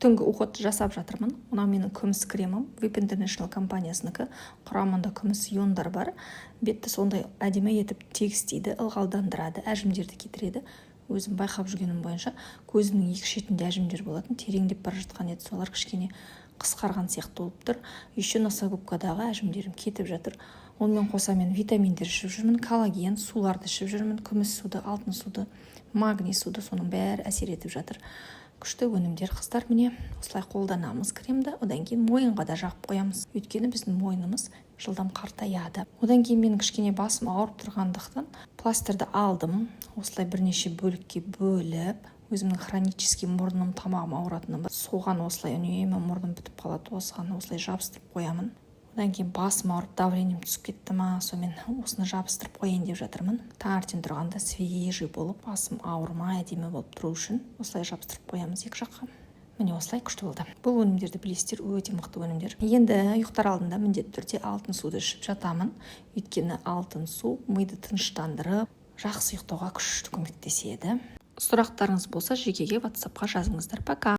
түнгі уход жасап жатырмын. Мынау менің күміс кремім, Whip International компаниясынікі. Құрамында күміс иондар бар. Бетті сондай әдемі етіп тегістейді, ылғалдандырады, әжімдерді кетіреді. Өзім байқап жүргенім бойынша көзімнің екі шетінде әжімдер болатын, тереңдеп бара жатқан еді, солар кішкене қысқарған сияқты болып тұр. Еще носогубкадағы әжімдерім кетіп жатыр. Онымен қоса мен витаминдер ішіп жүрмін, коллаген, суларды ішіп жүрмін, күміс суды, алтын суды, магний суды, соның бәрі әсер етіп жатыр. Күшті өнімдер, қыздар, міне осылай қолданамыз кремді. Одан кейін мойынға да жағып қоямыз. Өйткені біздің мойнымыз жылдам қартаяды. Одан кейін менің кішкене басым ауырып тұрғандықтан пластырды алдым. Осылай бірнеше бөлікке бөліп, өзімнің хронический мұрным, тамағым ауыратыным бар. Соған осылай үнемі мұрным бітіп қалады, осыған осылай жабыстырып қоямын. Одан кейін басым ауырып, давлением түсіп кетті ма, сонымен осыны жабыстырып қояйын деп жатырмын. Таңертең тұрғанда свежий болып, басым ауырмай әдемі болып тұру үшін осылай жабыстырып қоямыз екі жаққа. Міне осылай күшті болды. Бұл өнімдерді білесіздер, өте мықты өнімдер. Енді ұйықтар алдында міндетті түрде алтын суды ішіп жатамын. Өйткені алтын су миды тыныштандырып, жақсы ұйықтауға күшті көмектеседі. Сұрақтарыңыз болса жекеге WhatsApp-қа жазыңыздар. Пока.